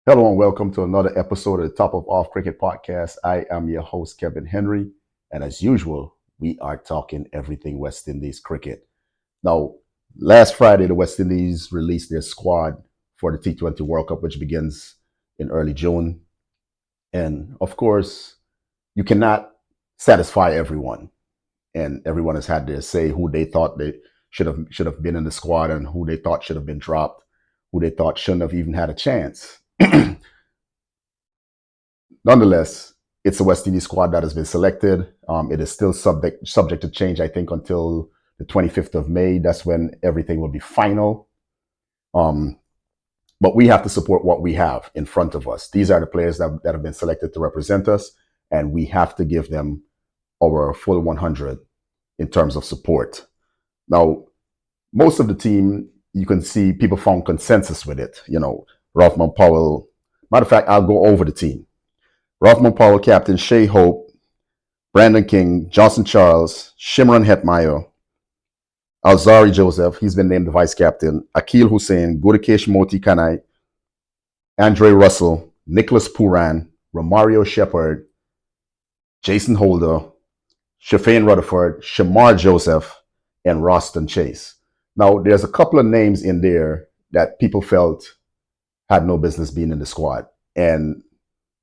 Hello and welcome to another episode of the Top of Off Cricket Podcast. I am your host, Kevin Henry, and as usual, we are talking everything West Indies cricket. Now, last Friday, the West Indies released their squad for the T20 World Cup, which begins in early June. And of course, you cannot satisfy everyone, and everyone has had their say who they thought they should have been in the squad and who they thought should have been dropped, who they thought shouldn't have even had a chance. Nonetheless, it's a West Indies squad that has been selected. It is still subject to change, I think, until the 25th of May. That's when everything will be final. But we have to support what we have in front of us. These are the players that have been selected to represent us, and we have to give them our full 100 in terms of support. Now, most of the team, you can see people found consensus with it. Rothman Powell. Matter of fact, I'll go over the team. Rothman Powell, captain, Shea Hope, Brandon King, Johnson Charles, Shimron Hetmyer, Shamar Joseph, he's been named the vice captain, Akil Hussain, Gudakesh Moti Kanai, Andre Russell, Nicholas Puran, Romario Shepherd, Jason Holder, Shafane Rutherford, Shamar Joseph, and Roston Chase. Now, there's a couple of names in there that people felt had no business being in the squad. And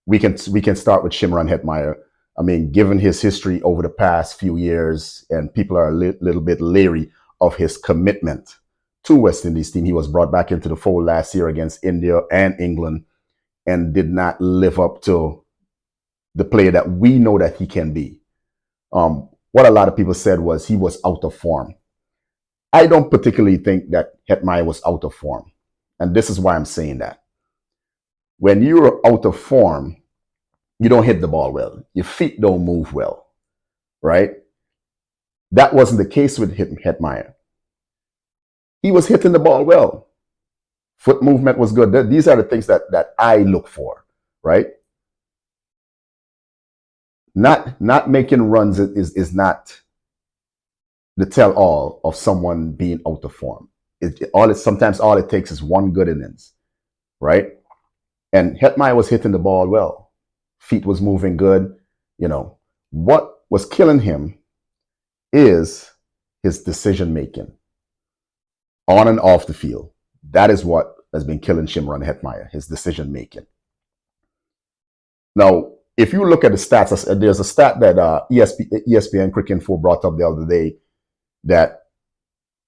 we can start with Shimron Hetmyer. I mean, given his history over the past few years, and people are a little bit leery of his commitment to West Indies team. He was brought back into the fold last year against India and England and did not live up to the player that we know that he can be. What a lot of people said was he was out of form. I don't particularly think that Hetmyer was out of form. And this is why I'm saying that. When you're out of form, you don't hit the ball well. Your feet don't move well, right? That wasn't the case with Hetmyer. He was hitting the ball well. Foot movement was good. These are the things that I look for, right? Not making runs is not the tell-all of someone being out of form. Sometimes all it takes is one good innings, right? And Hetmyer was hitting the ball well. Feet was moving good. What was killing him is his decision making on and off the field. That is what has been killing Shimron Hetmyer, his decision making. Now, if you look at the stats, there's a stat that ESPN Cricket Info brought up the other day that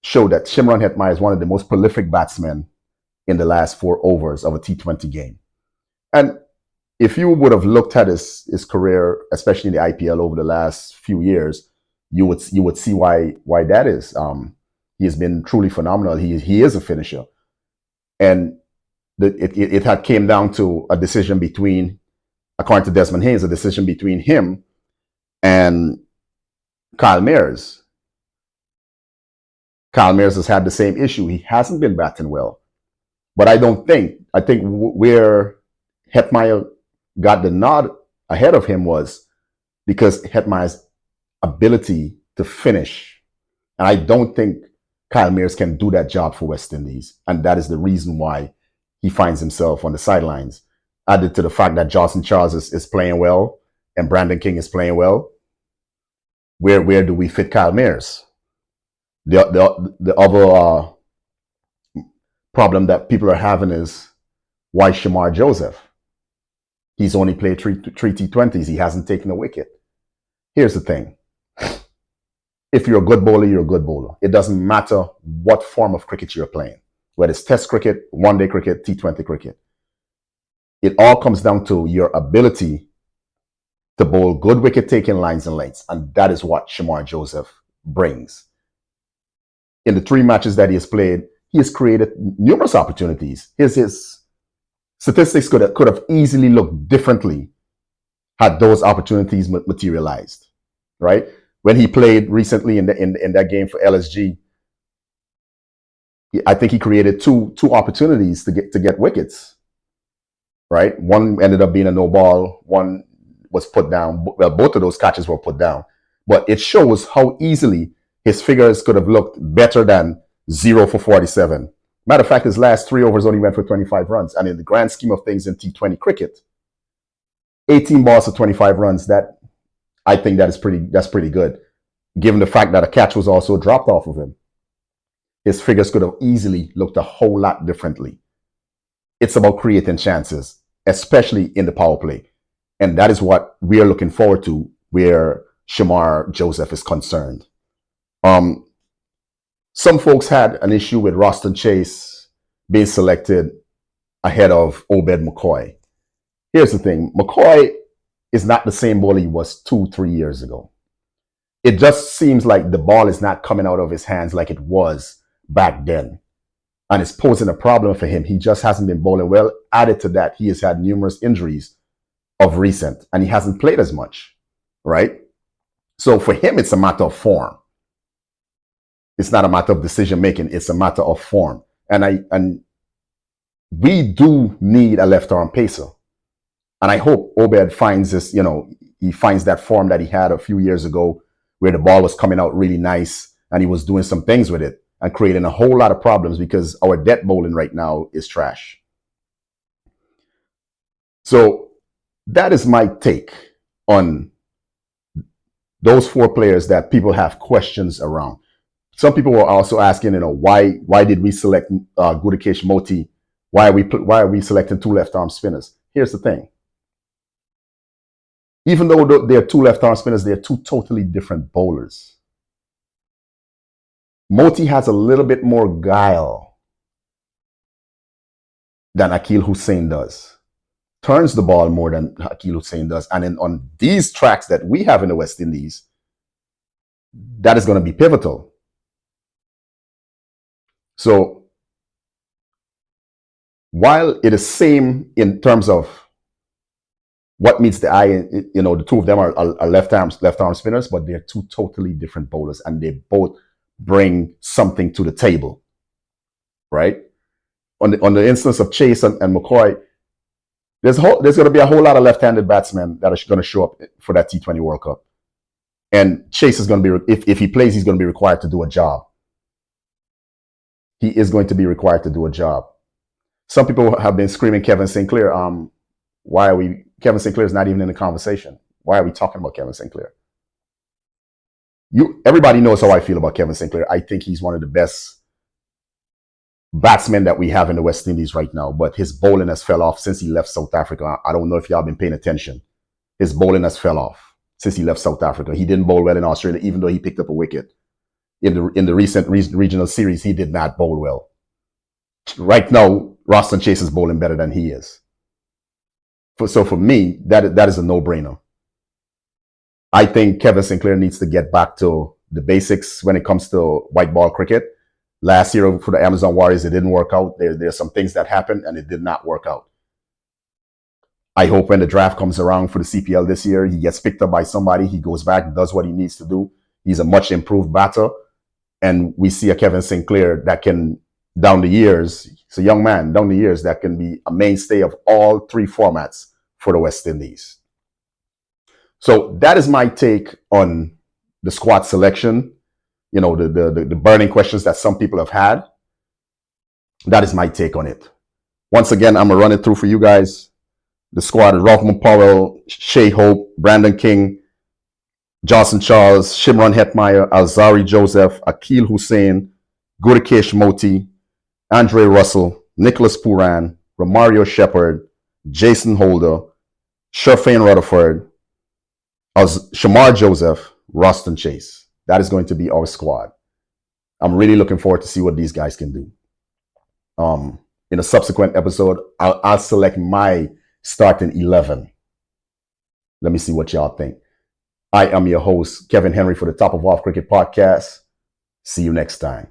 showed that Shimron Hetmyer is one of the most prolific batsmen in the last 4 overs of a T20 game. And if you would have looked at his career, especially in the IPL over the last few years, you would see why that is. He has been truly phenomenal. He is a finisher, and it had came down to a decision between, according to Desmond Haynes, a decision between him and Kyle Mayers. Kyle Mayers has had the same issue. He hasn't been batting well, but I think where Hetmyer got the nod ahead of him was because Hetmyer's ability to finish. And I don't think Kyle Mayers can do that job for West Indies. And that is the reason why he finds himself on the sidelines. Added to the fact that Johnson Charles is playing well and Brandon King is playing well. Where do we fit Kyle Mayers? The other problem that people are having is why Shamar Joseph? He's only played three T20s. He hasn't taken a wicket. Here's the thing. If you're a good bowler, you're a good bowler. It doesn't matter what form of cricket you're playing, whether it's Test cricket, one-day cricket, T20 cricket. It all comes down to your ability to bowl good wicket-taking lines and lengths, and that is what Shamar Joseph brings. In the 3 matches that he has played, he has created numerous opportunities. His statistics could have easily looked differently had those opportunities materialized, right? When he played recently in that game for LSG, I think he created two opportunities to get wickets, right? One ended up being a no ball. One was put down. Well, both of those catches were put down. But it shows how easily his figures could have looked better than 0 for 47 Matter of fact, his last 3 overs only went for 25 runs. And in the grand scheme of things in T20 cricket, 18 balls for 25 runs, that I think that's pretty good. Given the fact that a catch was also dropped off of him, his figures could have easily looked a whole lot differently. It's about creating chances, especially in the power play. And that is what we are looking forward to where Shamar Joseph is concerned. Some folks had an issue with Roston Chase being selected ahead of Obed McCoy. Here's the thing. McCoy is not the same bowler he was 2-3 years ago. It just seems like the ball is not coming out of his hands like it was back then. And it's posing a problem for him. He just hasn't been bowling well. Added to that, he has had numerous injuries of recent, and he hasn't played as much, right? So for him, it's a matter of form. It's not a matter of decision making. It's a matter of form. And we do need a left arm pacer. And I hope Obed finds this, he finds that form that he had a few years ago where the ball was coming out really nice and he was doing some things with it and creating a whole lot of problems because our death bowling right now is trash. So that is my take on those 4 players that people have questions around. Some people were also asking, why did we select Gudakesh Moti? Why are we selecting 2 left arm spinners? Here's the thing. Even though they're 2 left arm spinners, they're 2 totally different bowlers. Moti has a little bit more guile than Akil Hussain does. Turns the ball more than Akil Hussain does. And then on these tracks that we have in the West Indies, that is going to be pivotal. So while it is same in terms of what meets the eye, the 2 of them are left arm spinners, but they're 2 totally different bowlers, and they both bring something to the table, right? On the instance of Chase and McCoy, there's going to be a whole lot of left-handed batsmen that are going to show up for that T20 World Cup, and Chase is going to be, if he plays, he's going to be required to do a job. He is going to be required to do a job. Some people have been screaming Kevin Sinclair. Kevin Sinclair is not even in the conversation. Why are we talking about Kevin Sinclair? Everybody knows how I feel about Kevin Sinclair. I think he's one of the best batsmen that we have in the West Indies right now, but his bowling has fell off since he left South Africa. I don't know if y'all been paying attention. His bowling has fell off since he left South Africa. He didn't bowl well in Australia, even though he picked up a wicket. In the recent regional series, he did not bowl well. Right now, Roston Chase is bowling better than he is. So for me, that is a no-brainer. I think Kevin Sinclair needs to get back to the basics when it comes to white ball cricket. Last year for the Amazon Warriors, it didn't work out. There's some things that happened and it did not work out. I hope when the draft comes around for the CPL this year, he gets picked up by somebody, he goes back, does what he needs to do. He's a much improved batter. And we see a Kevin Sinclair that can, down the years, he's a young man, down the years, that can be a mainstay of all 3 formats for the West Indies. So that is my take on the squad selection. The burning questions that some people have had. That is my take on it. Once again, I'm going to run it through for you guys. The squad is Rothman Powell, Shea Hope, Brandon King, Johnson Charles, Shimron Hetmyer, Alzari Joseph, Akil Hussain, Gudakesh Moti, Andre Russell, Nicholas Puran, Romario Shepherd, Jason Holder, Sherfane Rutherford, Shamar Joseph, Roston Chase. That is going to be our squad. I'm really looking forward to see what these guys can do. In a subsequent episode, I'll select my starting 11. Let me see what y'all think. I am your host, Kevin Henry, for the Top of Off Cricket Podcast. See you next time.